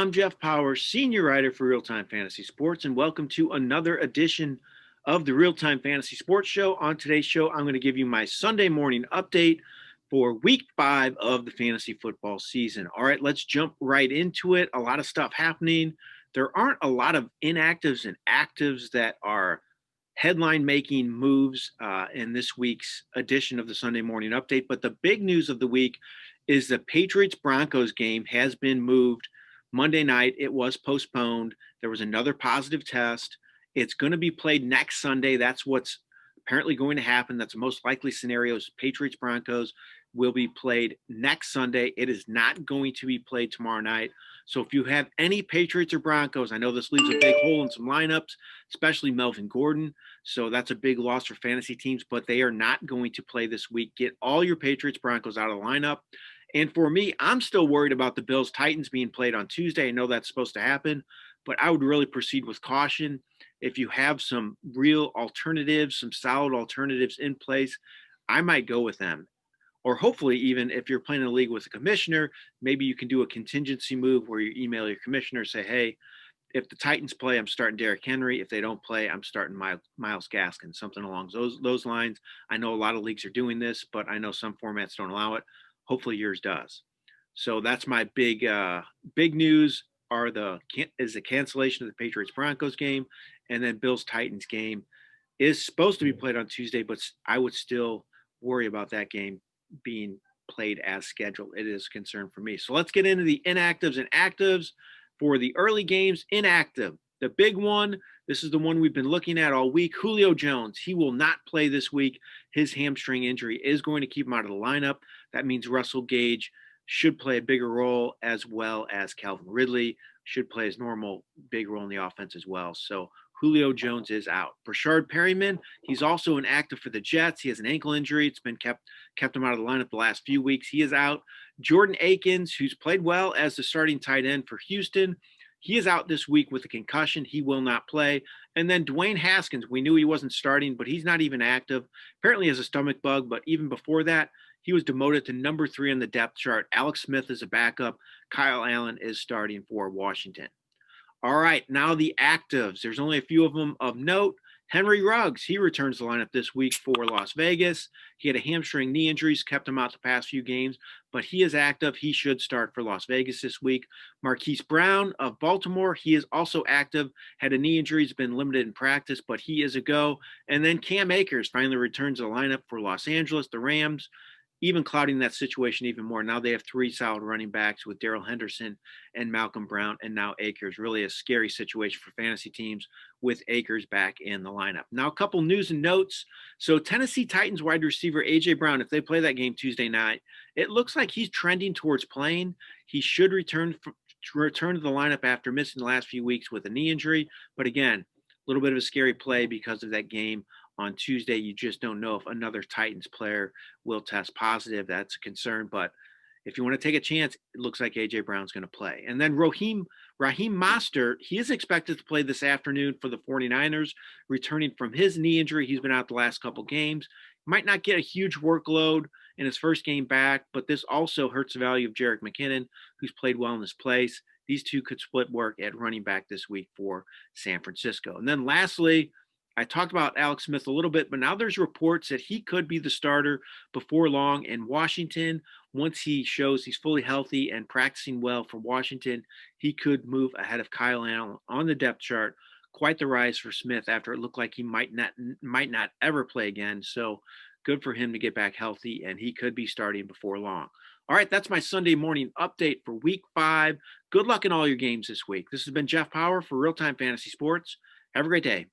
I'm Jeff Paur, senior writer for RealTime Fantasy Sports, and welcome to another edition of the RealTime Fantasy Sports Show. On today's show, I'm going to give you my Sunday morning update for week 5 of the fantasy football season. All right, let's jump right into it. A lot of stuff happening. There aren't a lot of inactives and actives that are headline-making moves in this week's edition of the Sunday morning update, but the big news of the week is the Patriots-Broncos game has been moved Monday night. It was postponed. There was another positive test. It's going to be played next Sunday. That's what's apparently going to happen. That's the most likely scenario is Patriots-Broncos will be played next Sunday. It is not going to be played tomorrow night. So if you have any Patriots or Broncos, I know this leaves a big hole in some lineups, especially Melvin Gordon. So that's a big loss for fantasy teams, but they are not going to play this week. Get all your Patriots Broncos out of the lineup. And for me, I'm still worried about the Bills Titans being played on Tuesday. I know that's supposed to happen, but I would really proceed with caution. If you have some real alternatives, some solid alternatives in place, I might go with them. Or hopefully, even if you're playing in a league with a commissioner, maybe you can do a contingency move where you email your commissioner, say, hey, if the Titans play, I'm starting Derrick Henry. If they don't play, I'm starting Myles Gaskin, something along those lines. I know a lot of leagues are doing this, but I know some formats don't allow it. Hopefully yours does. So that's my big news is the cancellation of the Patriots Broncos game, and then Bills Titans game is supposed to be played on Tuesday, but I would still worry about that game being played as scheduled. It is a concern for me. So let's get into the inactives and actives for the early games. Inactive, the big one. This is the one we've been looking at all week. Julio Jones, he will not play this week. His hamstring injury is going to keep him out of the lineup. That means Russell Gage should play a bigger role, as well as Calvin Ridley should play his normal big role in the offense as well. So Julio Jones is out. Brashard Perryman, he's also inactive for the Jets. He has an ankle injury. It's been kept him out of the lineup the last few weeks. He is out. Jordan Akins, who's played well as the starting tight end for Houston, he is out this week with a concussion. He will not play. And then Dwayne Haskins, we knew he wasn't starting, but he's not even active. Apparently has a stomach bug, but even before that, he was demoted to number 3 on the depth chart. Alex Smith is a backup. Kyle Allen is starting for Washington. All right, now the actives. There's only a few of them of note. Henry Ruggs, he returns to the lineup this week for Las Vegas. He had a hamstring knee injuries, kept him out the past few games, but he is active. He should start for Las Vegas this week. Marquise Brown of Baltimore, he is also active. Had a knee injury, has been limited in practice, but he is a go. And then Cam Akers finally returns to the lineup for Los Angeles, the Rams, even clouding that situation even more. Now they have 3 solid running backs with Darrell Henderson and Malcolm Brown, and now Akers. Really a scary situation for fantasy teams with Akers back in the lineup. Now a couple news and notes. So Tennessee Titans wide receiver A.J. Brown, if they play that game Tuesday night, it looks like he's trending towards playing. He should return to the lineup after missing the last few weeks with a knee injury. But again, a little bit of a scary play because of that game on Tuesday. You just don't know if another Titans player will test positive. That's a concern. But if you want to take a chance, it looks like A.J. Brown's going to play. And then Raheem Mostert, he is expected to play this afternoon for the 49ers, returning from his knee injury. He's been out the last couple games. Might not get a huge workload in his first game back, but this also hurts the value of Jerick McKinnon, who's played well in this place. These two could split work at running back this week for San Francisco. And then lastly, I talked about Alex Smith a little bit, but now there's reports that he could be the starter before long in Washington. Once he shows he's fully healthy and practicing well for Washington, he could move ahead of Kyle Allen on the depth chart. Quite the rise for Smith after it looked like he might not ever play again. So good for him to get back healthy, and he could be starting before long. All right, that's my Sunday morning update for week 5. Good luck in all your games this week. This has been Jeff Paur for RealTime Fantasy Sports. Have a great day.